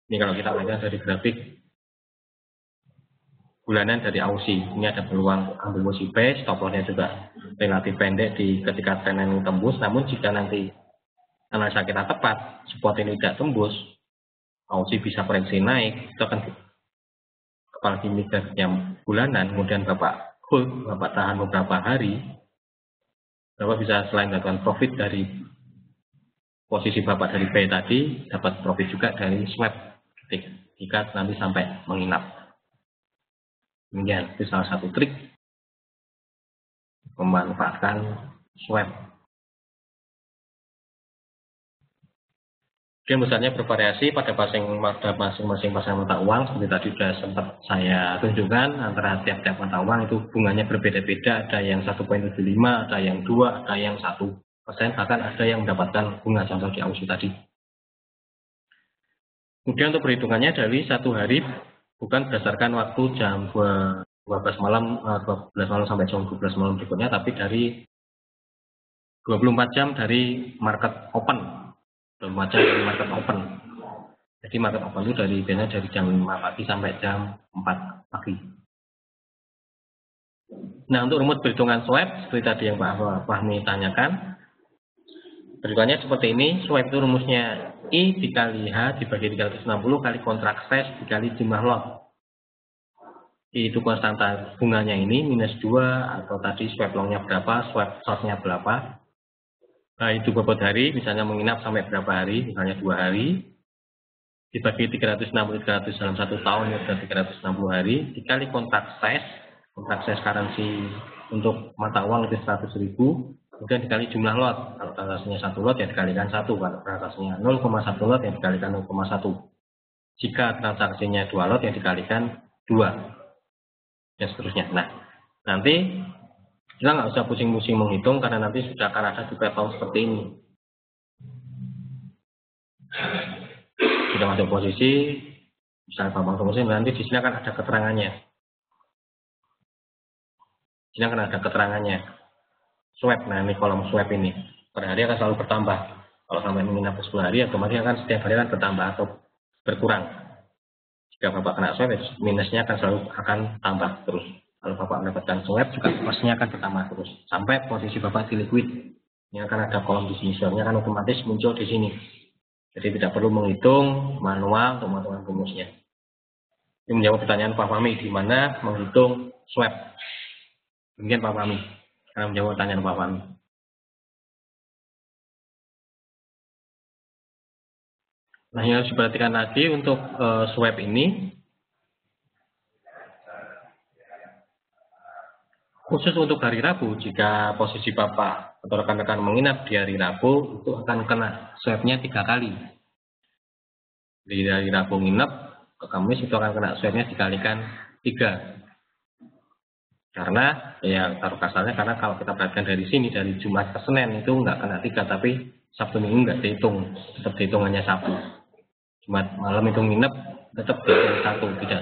A: Ini kalau kita lihat dari grafik bulanan dari AUSI, ini ada peluang ambil posisi P, stop lossnya juga relatif pendek di ketika tren ini tembus. Namun jika nanti analisa kita tepat, support ini tidak tembus, AUSI bisa koreksi naik, itu akan apalagi ini grafiknya bulanan, kemudian Bapak hold, Bapak tahan beberapa hari, Bapak bisa selain melakukan profit dari posisi Bapak dari B tadi, dapat profit juga dari swap jika nanti sampai menginap. Demikian, itu salah satu trik memanfaatkan swap. Kemudian besarnya bervariasi pada masing-masing pasar mata uang, seperti tadi sudah sempat saya tunjukkan, antara tiap-tiap mata uang itu bunganya berbeda-beda, ada yang 1,75, ada yang 2, ada yang 1%, bahkan ada yang mendapatkan bunga contoh di AUSI tadi. Kemudian untuk perhitungannya dari satu hari, bukan berdasarkan waktu jam 12 malam sampai jam 12 malam berikutnya, tapi dari 24 jam dari market open. 24 jam dari market open. Jadi market open itu biasanya dari jam 5 pagi sampai jam 4 pagi. Nah, untuk rumus perhitungan swap, seperti tadi yang Pak Fahmi tanyakan, perhitungannya seperti ini. Swap itu rumusnya I dikali H dibagi 360 kali kontrak size dikali jumlah lot. I itu konstanta bunganya ini minus 2, atau tadi swap longnya berapa, swap shortnya berapa. Nah, itu bobot hari, misalnya menginap sampai berapa hari, misalnya 2 hari, dibagi 360 dalam 1 tahun, ya berarti 360 hari, dikali kontrak size currency untuk mata uang itu 100.000, kemudian dikali jumlah lot. Kalau transaksinya 1 lot ya dikalikan 1, kalau transaksinya 0,1 lot ya dikalikan 0,1. Jika transaksinya 2 lot ya dikalikan 2, dan seterusnya. Nah, nanti kita nggak usah pusing-pusing menghitung, karena nanti sudah akan ada juga tahun seperti ini. Sudah masuk posisi, misalnya Bapak posisi, nanti di sini akan ada keterangannya. Di sini akan ada keterangannya. Swap, nah ini kolom swap ini. Per hari akan selalu bertambah. Kalau sampai menginap 10 hari, otomatis akan setiap hari akan bertambah atau berkurang. Jika Bapak kena swap, minusnya akan selalu tambah terus. Kalau Bapak mendapatkan swap, juga costnya akan bertambah terus sampai posisi Bapak di liquid. Ini akan ada kolom di sini, swapnya akan otomatis muncul di sini. Jadi tidak perlu menghitung manual untuk menghitung rumusnya. Ini menjawab pertanyaan Pak Fahmi, di mana menghitung swap. Demikian Pak Fahmi, karena menjawab pertanyaan Pak Fahmi. Nah, yang harus diperhatikan lagi untuk swap ini, khusus untuk hari Rabu, jika posisi Bapak atau rekan-rekan menginap di hari Rabu, itu akan kena swapnya 3 kali. Di hari Rabu nginep ke Kamis itu akan kena swapnya dikalikan 3. Karena ya taruh kasarnya, karena kalau kita perhatikan dari sini, dari Jumat ke Senin itu nggak kena 3, tapi Sabtu Minggu nggak dihitung, tetap dihitung hanya Sabtu. Jumat malam itu nginep tetap dihitung 1, tidak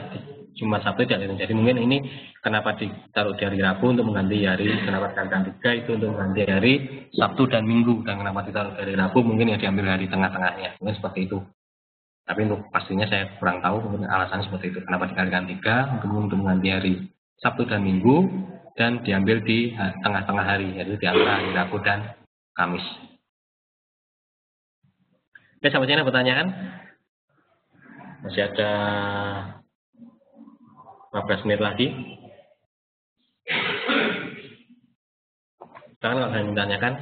A: Jumat Sabtu tidak dihitung. Jadi mungkin ini kenapa ditaruh di hari Rabu untuk mengganti hari, kenapa dikalikan 3 itu untuk mengganti hari Sabtu dan Minggu, dan kenapa ditaruh di hari Rabu mungkin ya diambil hari tengah-tengahnya, mungkin seperti itu. Tapi untuk pastinya saya kurang tahu, mungkin alasannya seperti itu. Kenapa dikalikan 3 untuk mengganti hari Sabtu dan Minggu, dan diambil di tengah-tengah hari, yaitu di antara hari Rabu dan Kamis. Oke, sampai sini pertanyaan? Masih ada 15 menit lagi. Silakan kalau saya ditanyakan.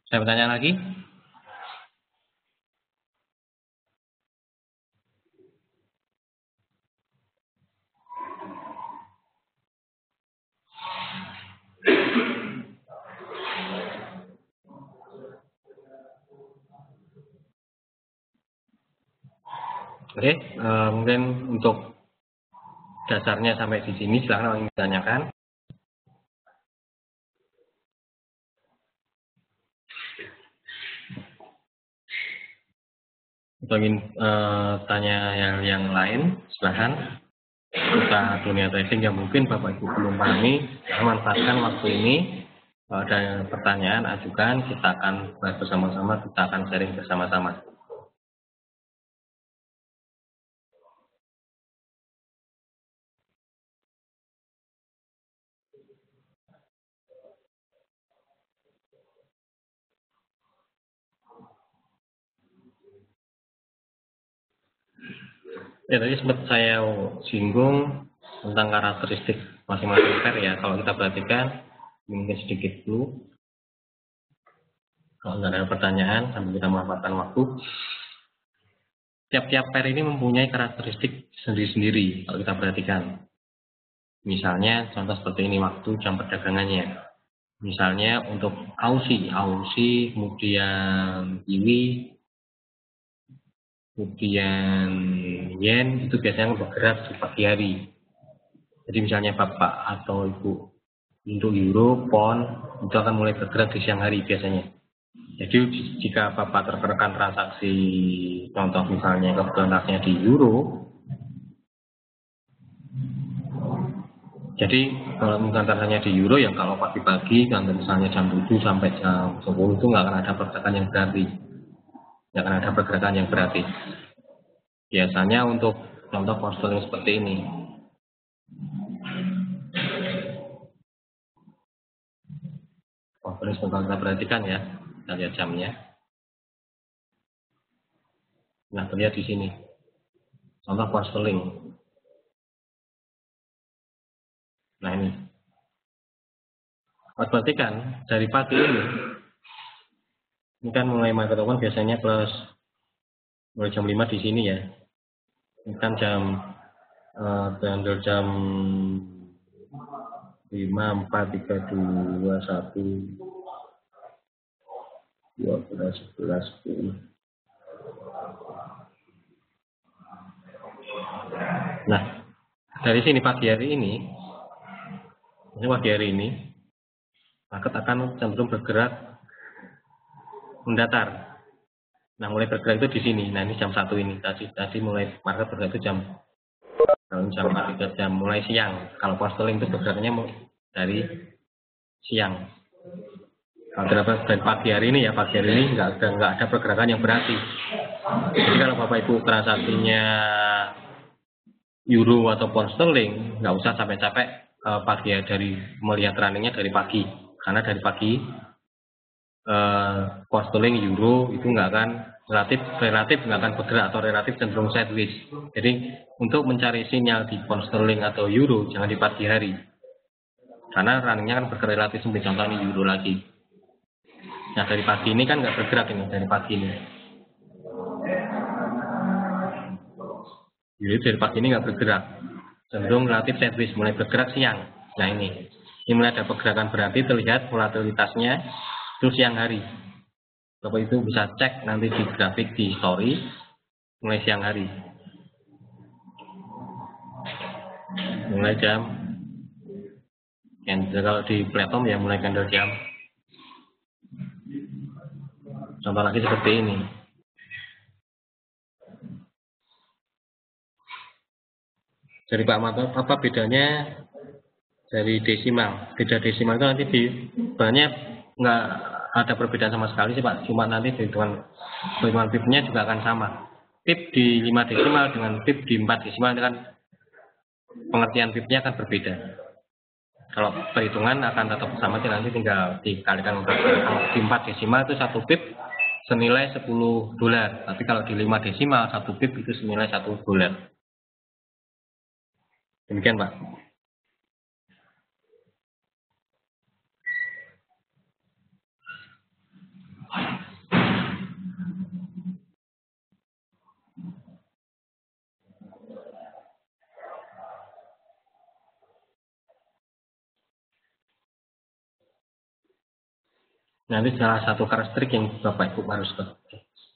A: Saya bertanya lagi. Oke, mungkin untuk dasarnya sampai di sini, silakan ditanyakan. Atau ingin tanya yang lain, silakan. Kita dunia trading yang mungkin Bapak Ibu belum pahami, manfaatkan waktu ini. Kalau ada pertanyaan, ajukan. Kita akan bahas bersama-sama, kita akan sharing bersama-sama. Ya, tadi sempat saya singgung tentang karakteristik masing-masing pair ya. Kalau kita perhatikan, mungkin sedikit dulu. Kalau nggak ada pertanyaan, sambil kita memanfaatkan waktu. Tiap-tiap pair ini mempunyai karakteristik sendiri-sendiri kalau kita perhatikan. Misalnya, contoh seperti ini waktu jam perdagangannya. Misalnya untuk Aussie, kemudian Kiwi, kemudian yen itu biasanya bergerak di pagi hari. Jadi misalnya Bapak atau Ibu untuk euro, pound itu akan mulai bergerak di siang hari biasanya. Jadi jika Bapak terkenakan transaksi contoh misalnya kebetulannya di euro, jadi kalau misalnya transaksinya di euro yang kalau pagi-pagi kan misalnya jam 7 sampai jam 10 itu nggak akan ada pergerakan yang berarti. Nggak akan ada pergerakan yang berarti. Biasanya untuk contoh pound seperti ini. Pound sebentar kita perhatikan ya, kita lihat jamnya. Nah, terlihat di sini. Contoh pound. Nah ini. Perhatikan dari pagi ini kan mulai market open biasanya plus mulai jam 5 di sini ya. Ini kan jam tanggal jam 5, 4, 3, 2, 1, 12, 11, 10. Nah, dari sini pagi hari ini market akan cenderung bergerak mendatar. Nah, mulai bergerak itu di sini. Nah, ini jam 1 ini. Tadi mulai market bergerak itu jam 4, 3 jam mulai siang. Kalau pound itu bergeraknya dari siang. Kalau dari pagi hari ini nggak ada pergerakan yang berarti. Jadi kalau Bapak Ibu transaksinya euro atau pound sterling, nggak usah sampai capek pagi ya dari melihat runningnya dari pagi, karena dari pagi pound sterling euro itu nggak akan relatif nggak akan bergerak atau relatif cenderung sideways. Jadi untuk mencari sinyal di pound sterling atau euro jangan di pagi hari, karena runningnya kan bergerak relatif seperti contoh ini euro lagi. Nah dari pagi ini kan nggak bergerak ini dari pagi ini. Jadi dari pagi ini nggak bergerak, cenderung relatif sideways, mulai bergerak siang. Nah ini mulai ada pergerakan berarti terlihat volatilitasnya itu siang hari. Bapak itu bisa cek nanti di grafik di story mulai siang hari. Mulai jam kalau di platform ya mulai candle jam. Contoh lagi seperti ini. Dari Pak Mato, apa bedanya dari desimal? Beda desimal itu nanti di banyak nggak ada perbedaan sama sekali sih Pak. Cuma nanti perhitungan pip-nya juga akan sama. Pip di 5 desimal dengan pip di 4 desimal itu kan pengertian pip-nya akan berbeda. Kalau perhitungan akan tetap sama sih, nanti tinggal dikalikan. Kalau di 4 desimal itu 1 pip senilai $10. Tapi kalau di 5 desimal 1 pip itu senilai $1. Demikian Pak. Nanti salah satu karakteristik yang Bapak Ibu harus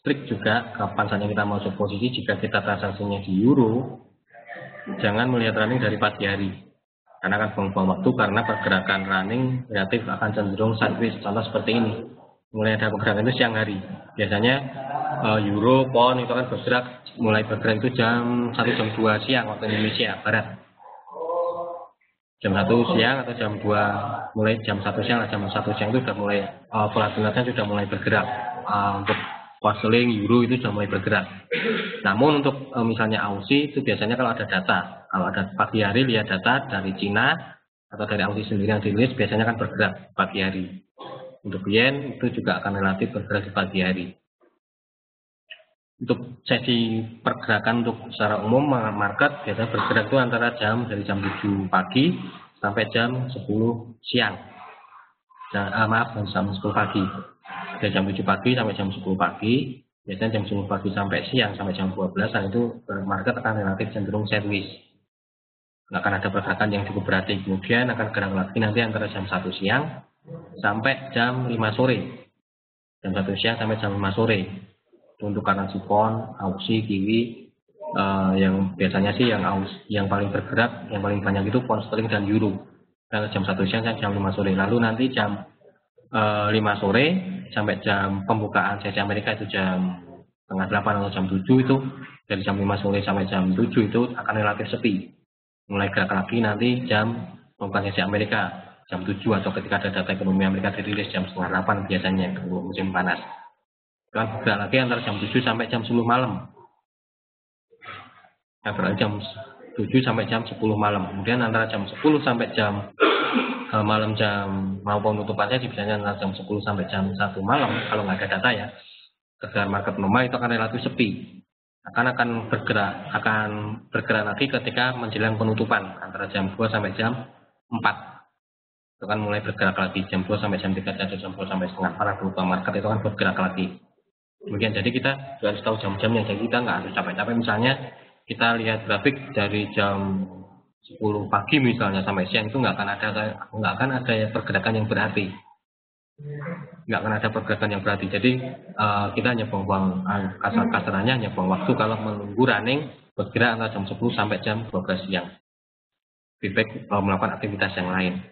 A: trik juga kapan saja kita mau masuk posisi jika kita transaksinya di euro, jangan melihat running dari pagi hari. Karena akan buang-buang waktu karena pergerakan running relatif akan cenderung sideways. Contoh seperti ini. Mulai ada pergerakan itu siang hari. Biasanya euro, pound itu kan bergerak mulai bergerak itu jam 1 jam 2 siang waktu Indonesia Barat. Jam 1 siang atau jam 2, mulai jam 1 siang atau jam 1 siang itu sudah mulai volatilitasnya sudah mulai bergerak. Untuk pound euro itu sudah mulai bergerak. Namun untuk misalnya Aussie itu biasanya kalau ada data, kalau ada pagi hari lihat data dari Cina atau dari Aussie sendiri yang dirilis biasanya kan bergerak pagi hari. Untuk yen itu juga akan relatif bergerak di pagi hari. Untuk sesi pergerakan untuk secara umum market biasanya bergerak itu antara dari jam 7 pagi sampai jam 10 siang. Jam 10 pagi. Dari jam 7 pagi sampai jam 10 pagi. Biasanya jam 10 pagi sampai siang sampai jam 12-an itu market akan relatif cenderung sideways. Akan ada pergerakan yang cukup berarti. Kemudian akan gerak lagi nanti antara jam 1 siang sampai jam 5 sore. Jam 1 siang sampai jam 5 sore. Untuk currency pound, Aussie, Kiwi, yang biasanya sih yang paling bergerak, yang paling banyak itu pound sterling dan euro. Dan jam 1 siang sampai jam 5 sore. Lalu nanti jam 5 sore sampai jam pembukaan sesi Amerika itu jam setengah 8 atau jam 7 itu, dari jam 5 sore sampai jam 7 itu akan relatif sepi. Mulai gerak lagi nanti jam pembukaan sesi Amerika jam 7 atau ketika ada data ekonomi Amerika dirilis jam setengah 8 biasanya musim panas. Kan bergerak lagi antara jam 7 sampai jam 10 malam. Nah, berarti jam 7 sampai jam 10 malam. Kemudian antara jam 10 sampai jam malam jam mau penutupan sesi biasanya antara jam 10 sampai jam 1 malam kalau nggak ada data ya. Ketika market normal itu akan relatif sepi. Akan bergerak lagi ketika menjelang penutupan antara jam 2 sampai jam 4. Itu kan mulai bergerak lagi jam 2 sampai jam 3 atau jam 2 sampai setengah para penutupan market itu kan bergerak lagi. Kemudian jadi kita harus tahu jam-jamnya, jadi kita nggak harus capek-capek. Misalnya kita lihat grafik dari jam 10 pagi misalnya sampai siang itu nggak akan ada pergerakan yang berarti, nggak akan ada pergerakan yang berarti. Jadi kita hanya buang-buang kasarannya hanya buang waktu kalau menunggu running bergerak antara jam 10 sampai jam 12 siang. Feedback melakukan aktivitas yang lain.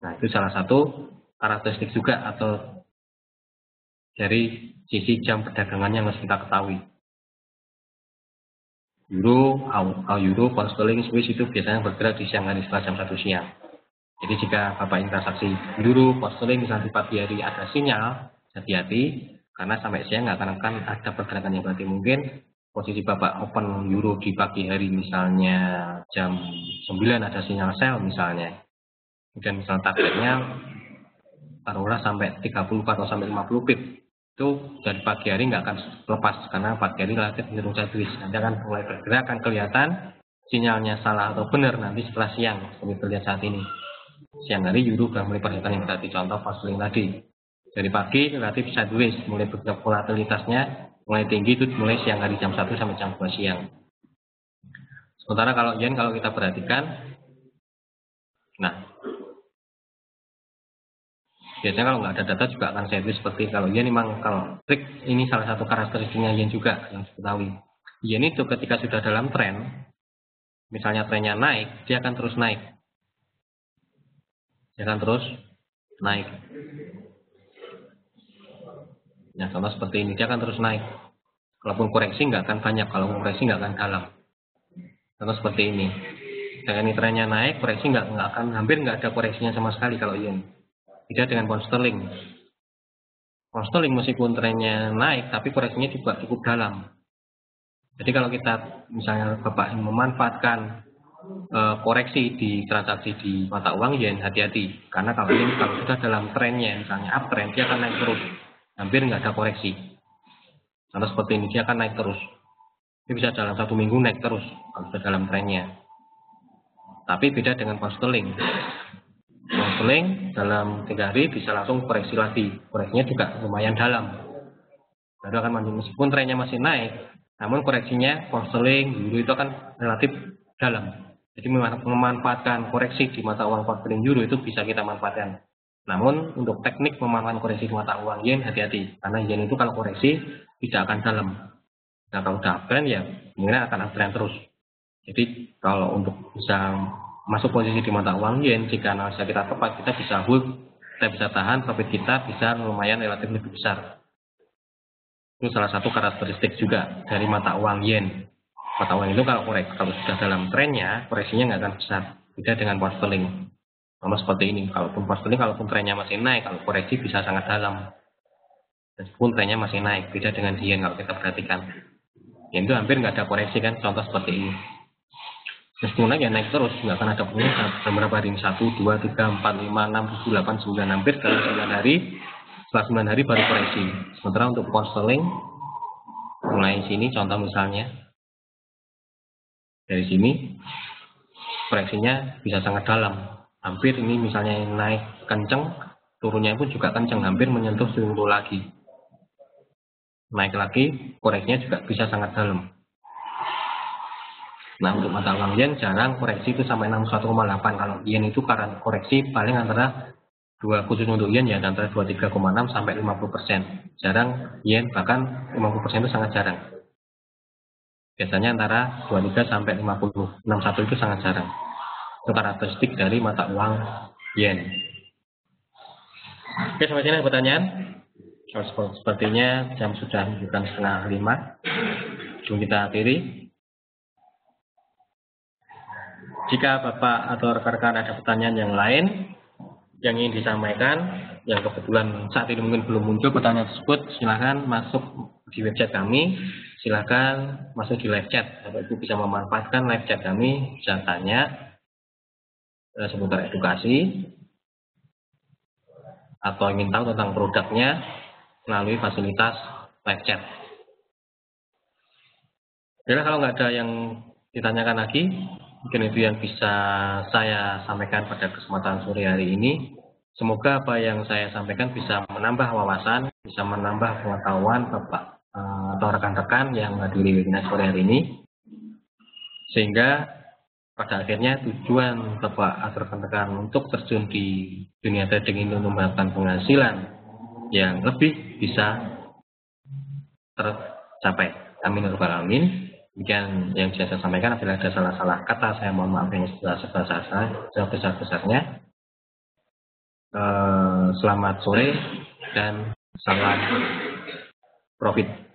A: Nah itu salah satu karakteristik juga atau dari sisi jam perdagangannya yang harus kita ketahui. Euro, pound sterling, Swiss itu biasanya bergerak di siang hari setelah jam 1 siang. Jadi jika Bapak ingin transaksi euro, pound sterling misalnya di pagi hari ada sinyal, hati-hati karena sampai siang nggak akan ada pergerakan yang berarti. Mungkin posisi Bapak open euro di pagi hari misalnya jam 9 ada sinyal sell misalnya. Kemudian misalnya targetnya taruhlah sampai 30 atau sampai 50 pip. Itu dari pagi hari nggak akan lepas karena pagi hari relatif cenderung sideways. Nanti akan mulai bergerak, akan kelihatan sinyalnya salah atau benar nanti setelah siang seperti terlihat saat ini. Siang hari euro sudah mulai pergerakan yang berarti, contoh pound sterling tadi. Dari pagi relatif sideways, mulai bergerak volatilitasnya mulai tinggi itu mulai siang hari jam 1 sampai jam 2 siang. Sementara kalau yen kalau kita perhatikan, nah biasanya kalau nggak ada data juga akan sideways seperti kalau yen memang kalau trik ini salah satu karakteristiknya yen juga yang diketahui. Yen itu ketika sudah dalam tren, misalnya trennya naik, dia akan terus naik. Dia akan terus naik. Nah, contoh seperti ini, dia akan terus naik. Kalaupun koreksi nggak akan banyak, kalau koreksi nggak akan dalam. Contoh seperti ini. Dengan ini trennya naik, koreksi hampir nggak ada koreksinya sama sekali kalau yen. Beda dengan pound sterling. Pound sterling meskipun trennya naik, tapi koreksinya juga cukup dalam. Jadi kalau kita misalnya Bapak memanfaatkan koreksi di transaksi di mata uang yen, hati-hati. Karena kalau sudah dalam trennya, misalnya uptrend, dia akan naik terus. Hampir nggak ada koreksi. Contoh seperti ini, dia akan naik terus. Dia bisa dalam 1 minggu naik terus kalau sudah dalam trennya. Tapi beda dengan pound sterling. Pound sterling dalam 3 hari bisa langsung koreksi lagi. Koreksinya juga lumayan dalam. Baru akan meskipun trennya masih naik, namun koreksinya pound sterling, euro itu akan relatif dalam. Jadi memanfaatkan koreksi di mata uang pound sterling euro itu bisa kita manfaatkan. Namun untuk teknik pemahaman koreksi di mata uang yen hati-hati, karena yen itu kalau koreksi tidak akan dalam. Nah kalau udah uptrend ya kemungkinan akan uptrend terus. Jadi kalau untuk bisa masuk posisi di mata uang yen, jika analisa kita tepat, kita bisa hold, kita bisa tahan, profit kita bisa lumayan relatif lebih besar. Itu salah satu karakteristik juga dari mata uang yen. Mata uang itu kalau sudah dalam trennya, koreksinya nggak akan besar. Beda dengan pound sterling. Sama seperti ini, kalaupun pound sterling, kalaupun trennya masih naik, kalau koreksi bisa sangat dalam. Meskipun trennya masih naik, beda dengan yen kalau kita perhatikan. Yen itu hampir nggak ada koreksi kan, contoh seperti ini. Meskipun naik ya naik terus, nggak akan ada penurunan. Beberapa hari ini 1, 2, 3, 4, 5, 6, 7, 8, 9, hampir dalam 9 hari. Setelah 9 hari baru koreksi. Sementara untuk pound sterling, mulai sini contoh misalnya, dari sini koreksinya bisa sangat dalam, hampir ini misalnya naik kenceng, turunnya pun juga kenceng, hampir menyentuh swing low lagi, naik lagi koreksinya juga bisa sangat dalam. Nah untuk mata uang yen jarang koreksi itu sampai 61,8. Kalau yen itu karena koreksi paling antara khusus untuk yen ya antara 23,6 sampai 50%. Jarang yen, bahkan 50% itu sangat jarang. Biasanya antara 23 sampai 50, 61 itu sangat jarang. Itu karakteristik dari mata uang yen. Oke, sampai sini ada pertanyaan? Sepertinya jam sudah menunjukkan 4:30. Jom kita akhiri. Jika Bapak atau rekan-rekan ada pertanyaan yang lain yang ingin disampaikan, yang kebetulan saat ini mungkin belum muncul pertanyaan tersebut, silakan masuk di website kami. Silakan masuk di live chat. Bapak Ibu bisa memanfaatkan live chat kami, bisa tanya seputar edukasi atau ingin tahu tentang produknya melalui fasilitas live chat. Jadi kalau nggak ada yang ditanyakan lagi, mungkin itu yang bisa saya sampaikan pada kesempatan sore hari ini. Semoga apa yang saya sampaikan bisa menambah wawasan, bisa menambah pengetahuan Bapak atau rekan-rekan yang menghadiri webinar sore hari ini, sehingga pada akhirnya tujuan Bapak atau rekan-rekan untuk terjun di dunia trading ini untuk mendapatkan penghasilan yang lebih bisa tercapai. Amin ya rabbal alamin. Demikian yang bisa saya sampaikan. Apabila ada salah-salah kata, saya mohon maaf yang sebesar-besarnya. Selamat sore dan salam profit.